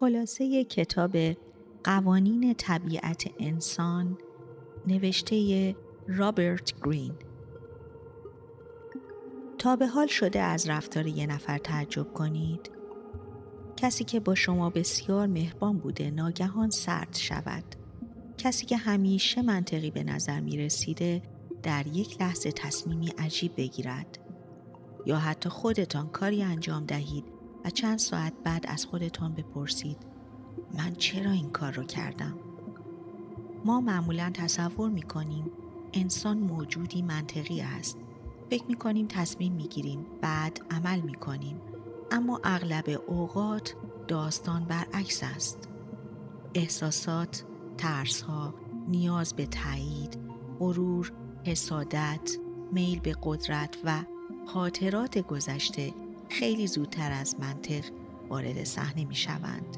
خلاصه کتاب قوانین طبیعت انسان نوشته رابرت گرین. تا به حال شده از رفتار یه نفر تعجب کنید؟ کسی که با شما بسیار مهربان بوده ناگهان سرد شود. کسی که همیشه منطقی به نظر می رسیده در یک لحظه تصمیمی عجیب بگیرد. یا حتی خودتان کاری انجام دهید و چند ساعت بعد از خودتان بپرسید من چرا این کار رو کردم؟ ما معمولاً تصور می کنیم انسان موجودی منطقی است. فکر می کنیم تصمیم می گیریم، بعد عمل می کنیم. اما اغلب اوقات داستان برعکس است. احساسات، ترس‌ها، نیاز به تایید، غرور، حسادت، میل به قدرت و خاطرات گذشته خیلی زودتر از منطق وارد صحنه می شوند.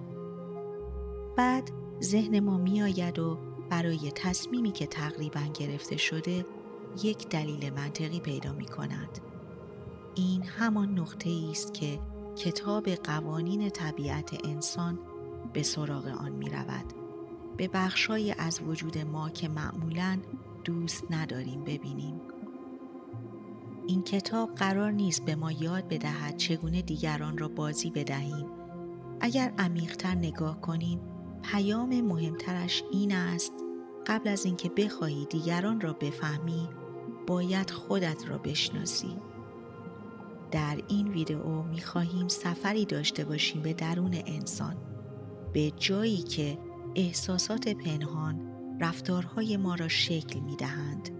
بعد ذهن ما می آید و برای تصمیمی که تقریباً گرفته شده یک دلیل منطقی پیدا می کند. این همان نقطه است که کتاب قوانین طبیعت انسان به سراغ آن می رود. به بخشای از وجود ما که معمولاً دوست نداریم ببینیم. این کتاب قرار نیست به ما یاد بدهد چگونه دیگران را بازی بدهیم. اگر عمیق‌تر نگاه کنیم، پیام مهمترش این است قبل از اینکه بخواهی دیگران را بفهمی، باید خودت را بشناسی. در این ویدئو می‌خواهیم سفری داشته باشیم به درون انسان، به جایی که احساسات پنهان رفتارهای ما را شکل می‌دهند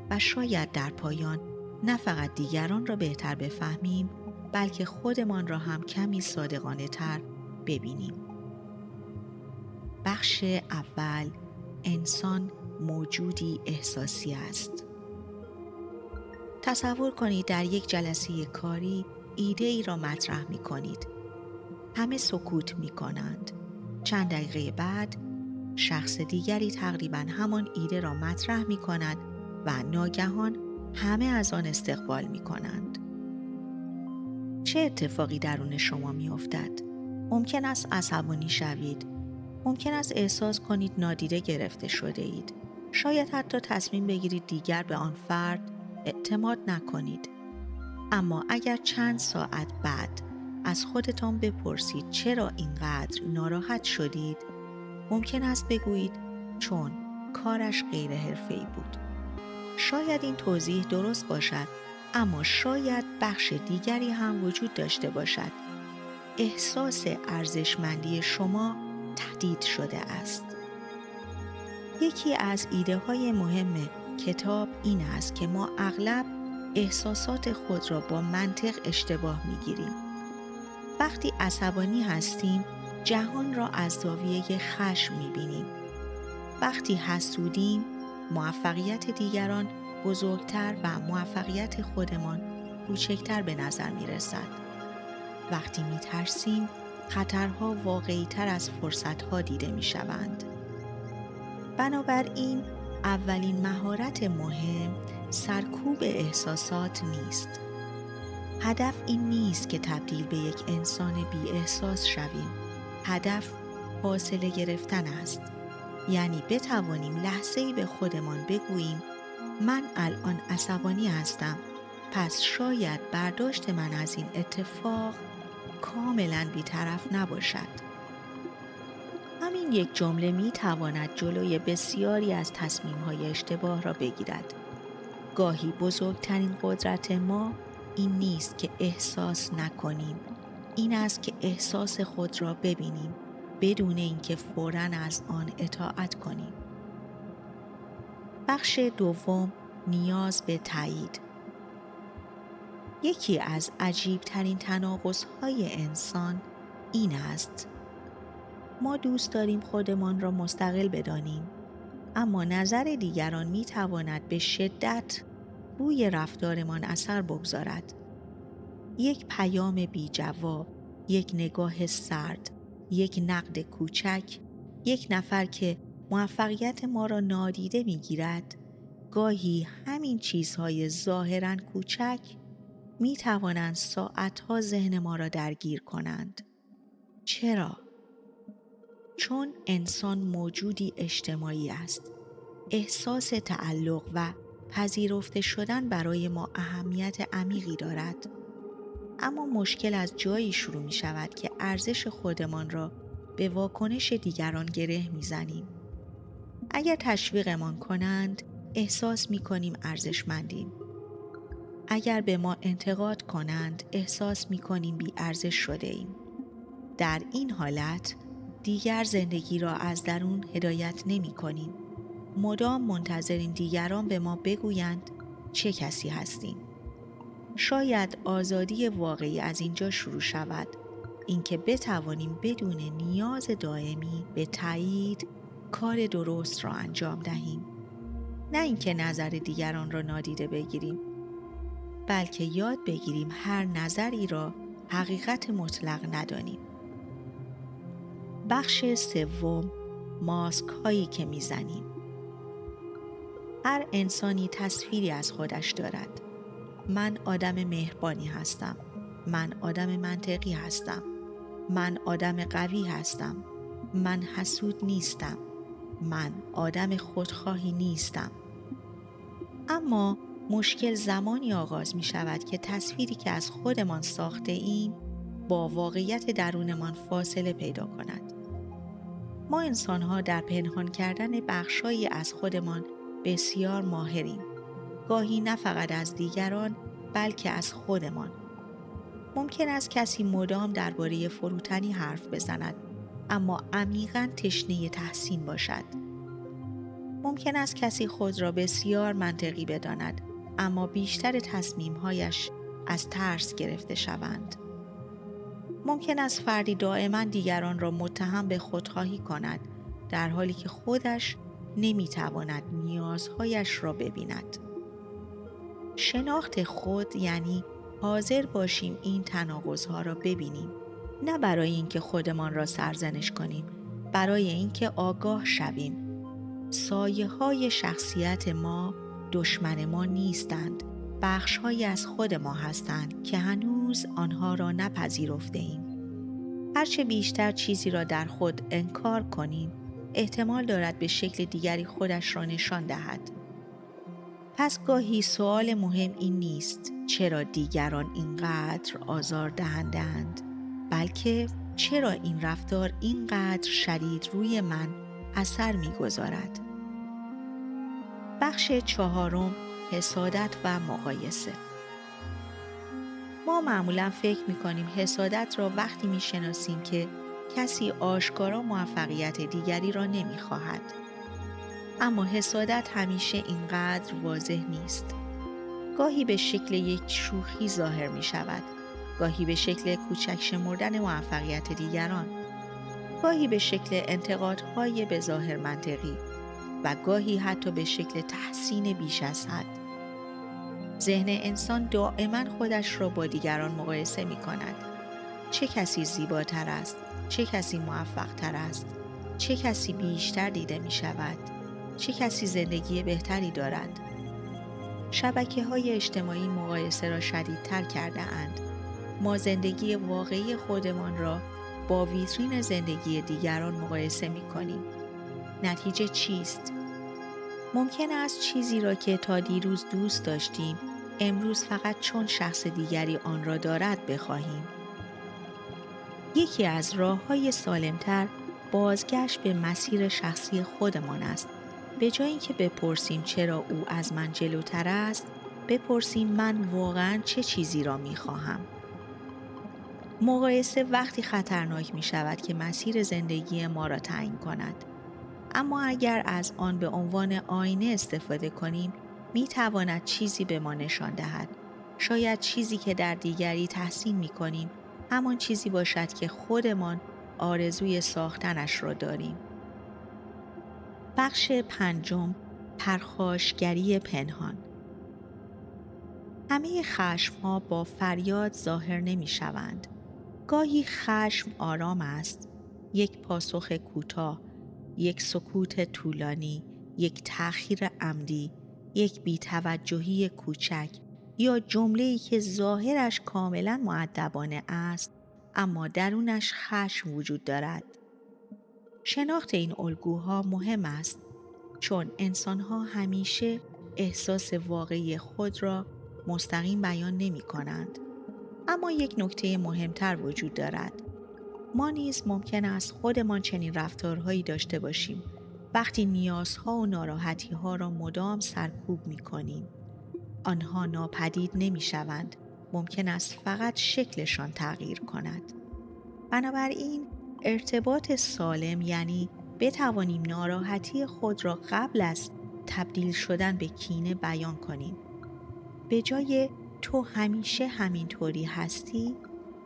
و شاید در پایان نه فقط دیگران را بهتر بفهمیم، بلکه خودمان را هم کمی صادقانه‌تر ببینیم. بخش اول، انسان موجودی احساسی است. تصور کنید در یک جلسه کاری ایده ای را مطرح می کنید. همه سکوت می کنند. چند دقیقه بعد شخص دیگری تقریباً همان ایده را مطرح می کند و ناگهان همه از آن استقبال می کنند. چه اتفاقی درون شما می افتد؟ ممکن است عصبانی شوید. ممکن است احساس کنید نادیده گرفته شده اید. شاید حتی تصمیم بگیرید دیگر به آن فرد اعتماد نکنید. اما اگر چند ساعت بعد از خودتان بپرسید چرا اینقدر ناراحت شدید، ممکن است بگویید چون کارش غیر حرفه‌ای بود. شاید این توضیح درست باشد، اما شاید بخش دیگری هم وجود داشته باشد. احساس ارزشمندی شما تهدید شده است. یکی از ایده های مهم کتاب این است که ما اغلب احساسات خود را با منطق اشتباه می گیریم. وقتی عصبانی هستیم، جهان را از زاویه خشم می بینیم. وقتی حسودیم، موفقیت دیگران بزرگتر و موفقیت خودمان کوچکتر به نظر می رسد. وقتی می ترسیم، خطرها واقعی تر از فرصتها دیده می شوند. بنابراین اولین مهارت مهم سرکوب احساسات نیست. هدف این نیست که تبدیل به یک انسان بی احساس شویم. هدف فاصله گرفتن است. یعنی بتوانیم لحظه‌ای به خودمان بگوییم من الان عصبانی هستم، پس شاید برداشت من از این اتفاق کاملاً بی‌طرف نباشد. همین یک جمله می تواند جلوی بسیاری از تصمیم‌های اشتباه را بگیرد. گاهی بزرگترین قدرت ما این نیست که احساس نکنیم. این است که احساس خود را ببینیم بدون اینکه فوراً از آن اطاعت کنیم. بخش دوم، نیاز به تایید. یکی از عجیب‌ترین تناقض‌های انسان این است. ما دوست داریم خودمان را مستقل بدانیم، اما نظر دیگران می‌تواند به شدت روی رفتارمان اثر بگذارد. یک پیام بی‌جواب، یک نگاه سرد، یک نقد کوچک، یک نفر که موفقیت ما را نادیده می‌گیرد، گاهی همین چیزهای ظاهراً کوچک می‌توانند ساعت‌ها ذهن ما را درگیر کنند. چرا؟ چون انسان موجودی اجتماعی است. احساس تعلق و پذیرفته شدن برای ما اهمیت عمیقی دارد. اما مشکل از جایی شروع می شود که ارزش خودمان را به واکنش دیگران گره می زنیم. اگر تشویقمان کنند، احساس می کنیم ارزشمندیم. اگر به ما انتقاد کنند، احساس می کنیم بی ارزش شده ایم. در این حالت، دیگر زندگی را از درون هدایت نمی کنیم. مدام منتظریم دیگران به ما بگویند چه کسی هستیم. شاید آزادی واقعی از اینجا شروع شود، اینکه بتوانیم بدون نیاز دائمی به تایید کار درست را انجام دهیم. نه اینکه نظر دیگران را نادیده بگیریم، بلکه یاد بگیریم هر نظری را حقیقت مطلق ندانیم. بخش سوم، ماسک هایی که میزنیم. هر انسانی تصویری از خودش دارد. من آدم مهربانی هستم. من آدم منطقی هستم. من آدم قوی هستم. من حسود نیستم. من آدم خودخواهی نیستم. اما مشکل زمانی آغاز می شود که تصویری که از خودمان ساخته ایم با واقعیت درونمان فاصله پیدا کند. ما انسان‌ها در پنهان کردن بخشایی از خودمان بسیار ماهریم. گاهی نه فقط از دیگران، بلکه از خودمان. ممکن است کسی مدام درباره فروتنی حرف بزند، اما عمیقاً تشنه تحسین باشد. ممکن است کسی خود را بسیار منطقی بداند، اما بیشتر تصمیم‌هایش از ترس گرفته شوند. ممکن است فردی دائما دیگران را متهم به خودخواهی کند، در حالی که خودش نمیتواند نیازهایش را ببیند. شناخت خود یعنی حاضر باشیم این تناقض‌ها را ببینیم، نه برای اینکه خودمان را سرزنش کنیم، برای اینکه آگاه شویم. سایه‌های شخصیت ما دشمن ما نیستند، بخش‌هایی از خود ما هستند که هنوز آنها را نپذیرفته ایم. هرچه بیشتر چیزی را در خود انکار کنیم، احتمال دارد به شکل دیگری خودش را نشان دهد. پس گاهی سوال مهم این نیست چرا دیگران اینقدر آزار دهندند، بلکه چرا این رفتار اینقدر شدید روی من اثر می‌گذارد. بخش چهارم، حسادت و مقایسه. ما معمولاً فکر می‌کنیم حسادت را وقتی می‌شناسیم که کسی آشکارا موفقیت دیگری را نمی‌خواهد. اما حسادت همیشه اینقدر واضح نیست. گاهی به شکل یک شوخی ظاهر می‌شود، گاهی به شکل کوچک شمردن موفقیت دیگران، گاهی به شکل انتقادهای به ظاهر منطقی و گاهی حتی به شکل تحسین بیش از حد. ذهن انسان دائما خودش را با دیگران مقایسه می کند. چه کسی زیباتر است؟ چه کسی موفق‌تر است؟ چه کسی بیشتر دیده می شود؟ چه کسی زندگی بهتری دارد؟ شبکه‌های اجتماعی مقایسه را شدیدتر کرده اند. ما زندگی واقعی خودمان را با ویترین زندگی دیگران مقایسه می کنیم. نتیجه چیست؟ ممکن است چیزی را که تا دیروز دوست داشتیم، امروز فقط چون شخص دیگری آن را دارد بخواهیم. یکی از راه‌های سالم‌تر بازگشت به مسیر شخصی خودمان است. به جای اینکه بپرسیم چرا او از من جلوتر است، بپرسیم من واقعاً چه چیزی را می‌خواهم. مقایسه وقتی خطرناک می‌شود که مسیر زندگی ما را تعیین کند. اما اگر از آن به عنوان آینه استفاده کنیم، می‌تواند چیزی به ما نشان دهد. شاید چیزی که در دیگری تحسین می‌کنیم، همان چیزی باشد که خودمان آرزوی ساختنش را داریم. بخش پنجم، پرخاشگری پنهان. همه خشم‌ها با فریاد ظاهر نمی‌شوند. گاهی خشم آرام است، یک پاسخ کوتاه، یک سکوت طولانی، یک تأخیر عمدی، یک بی‌توجهی کوچک یا جمله‌ای که ظاهرش کاملاً مؤدبانه است اما درونش خشم وجود دارد. شناخت این الگوها مهم است چون انسانها همیشه احساس واقعی خود را مستقیم بیان نمی کنند. اما یک نکته مهمتر وجود دارد. ما نیز ممکن است خودمان چنین رفتارهایی داشته باشیم وقتی نیازها و ناراحتی‌ها را مدام سرکوب می‌کنیم. آنها ناپدید نمی‌شوند. ممکن است فقط شکلشان تغییر کند. بنابراین ارتباط سالم یعنی بتوانیم ناراحتی خود را قبل از تبدیل شدن به کینه بیان کنیم. به جای تو همیشه همینطوری هستی،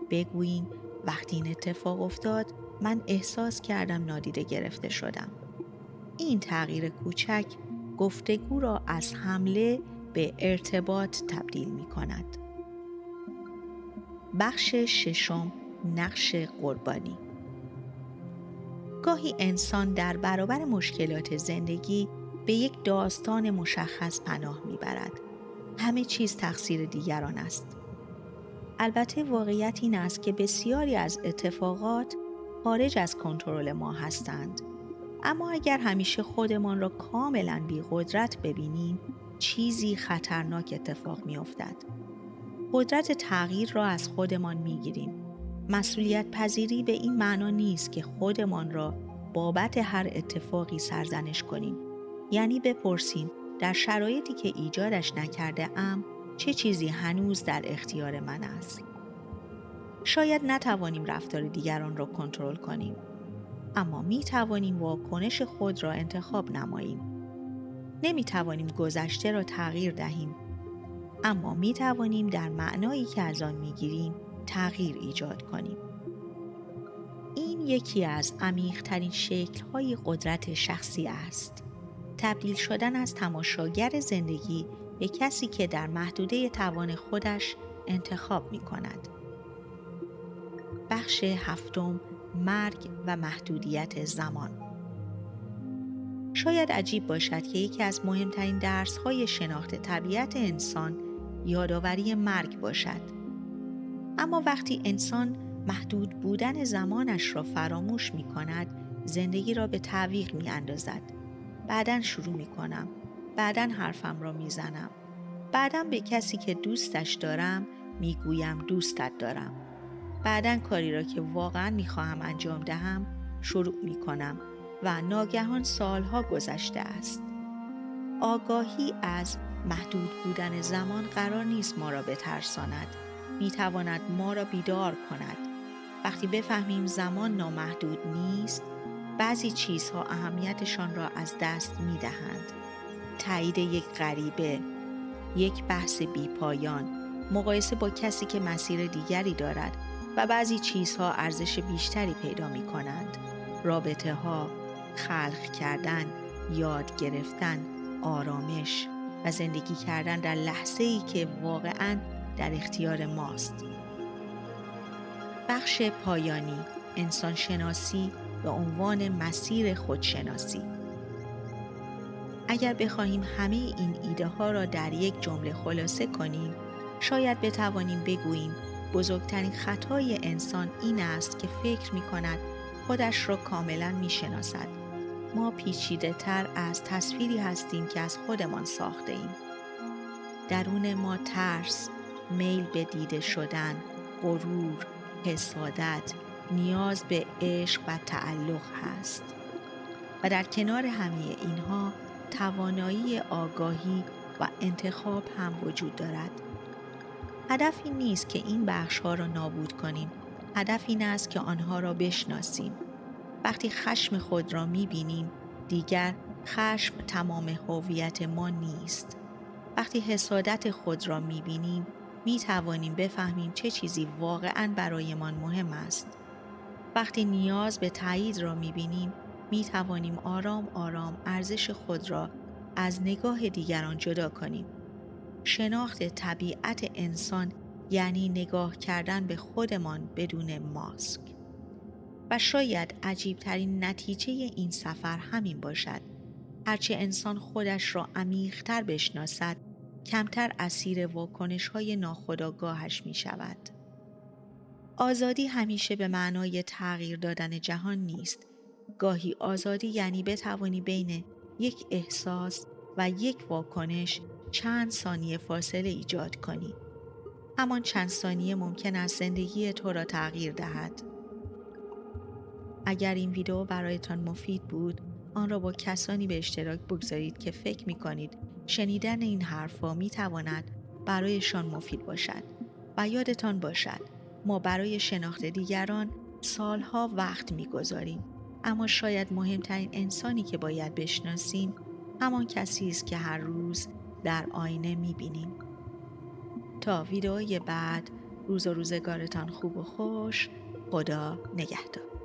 بگوییم وقتی این اتفاق افتاد من احساس کردم نادیده گرفته شدم. این تغییر کوچک گفتگو را از حمله به ارتباط تبدیل می کند. بخش ششم، نقش قربانی. گاهی انسان در برابر مشکلات زندگی به یک داستان مشخص پناه میبرد. همه چیز تقصیر دیگران است. البته واقعیت این است که بسیاری از اتفاقات خارج از کنترل ما هستند. اما اگر همیشه خودمان را کاملاً بی‌قدرت ببینیم، چیزی خطرناک اتفاق می‌افتد. قدرت تغییر را از خودمان می‌گیریم. مسئولیت پذیری به این معنا نیست که خودمان را بابت هر اتفاقی سرزنش کنیم. یعنی بپرسیم در شرایطی که ایجادش نکرده ام چه چیزی هنوز در اختیار من است. شاید نتوانیم رفتار دیگران را کنترل کنیم، اما می توانیم واکنش خود را انتخاب نماییم. نمی توانیم گذشته را تغییر دهیم، اما می توانیم در معنایی که از آن می گیریم تغییر ایجاد کنیم. این یکی از عمیق‌ترین شکل‌های قدرت شخصی است. تبدیل شدن از تماشاگر زندگی به کسی که در محدوده توان خودش انتخاب می کند. بخش هفتم، مرگ و محدودیت زمان. شاید عجیب باشد که یکی از مهمترین درس‌های شناخت طبیعت انسان یادآوری مرگ باشد. اما وقتی انسان محدود بودن زمانش را فراموش می کند، زندگی را به تعویق می اندازد. بعداً شروع می کنم. بعداً حرفم را می زنم. بعداً به کسی که دوستش دارم می گویم دوستت دارم. بعداً کاری را که واقعاً می خواهم انجام دهم شروع می کنم و ناگهان سالها گذشته است. آگاهی از محدود بودن زمان قرار نیست ما را بترساند. می تواند ما را بیدار کند. وقتی بفهمیم زمان نامحدود نیست، بعضی چیزها اهمیتشان را از دست می دهند. تایید یک غریبه، یک بحث بی پایان، مقایسه با کسی که مسیر دیگری دارد و بعضی چیزها ارزش بیشتری پیدا می کنند. رابطه ها، خلق کردن، یاد گرفتن، آرامش و زندگی کردن در لحظه‌ای که واقعاً در اختیار ماست. بخش پایانی، انسان شناسی به عنوان مسیر خودشناسی. اگر بخواهیم همه این ایده ها را در یک جمله خلاصه کنیم، شاید بتوانیم بگوییم بزرگترین خطای انسان این است که فکر می کند خودش را کاملا می شناسد. ما پیچیده تر از تصویری هستیم که از خودمان ساخته ایم. درون ما ترس، میل به دیده شدن، غرور، حسادت، نیاز به عشق و تعلق هست. و در کنار همه اینها توانایی آگاهی و انتخاب هم وجود دارد. هدف این نیست که این بخش‌ها را نابود کنیم. هدف این است که آنها را بشناسیم. وقتی خشم خود را می‌بینیم، دیگر خشم تمام هویت ما نیست. وقتی حسادت خود را می‌بینیم، می‌توانیم بفهمیم چه چیزی واقعاً برایمان مهم است. وقتی نیاز به تایید را می‌بینیم، می‌توانیم آرام آرام ارزش خود را از نگاه دیگران جدا کنیم. شناخت طبیعت انسان یعنی نگاه کردن به خودمان بدون ماسک. و شاید عجیب‌ترین نتیجه این سفر همین باشد. هرچه انسان خودش را عمیق‌تر بشناسد، کمتر اسیر واکنش‌های ناخودآگاهش می‌شود. آزادی همیشه به معنای تغییر دادن جهان نیست، گاهی آزادی یعنی بتوانی بین یک احساس و یک واکنش چند ثانیه فاصله ایجاد کنی. همان چند ثانیه ممکن است زندگی تو را تغییر دهد. اگر این ویدیو برایتان مفید بود، آن را با کسانی به اشتراک بگذارید که فکر می کنید شنیدن این حرفا می تواند برایشان مفید باشد. و یادتان باشد ما برای شناخت دیگران سالها وقت می گذاریم، اما شاید مهمترین انسانی که باید بشناسیم همان کسی است که هر روز در آینه می بینیم. تا ویدئوی بعد، روز و روزگارتان خوب و خوش. خدا نگهدار.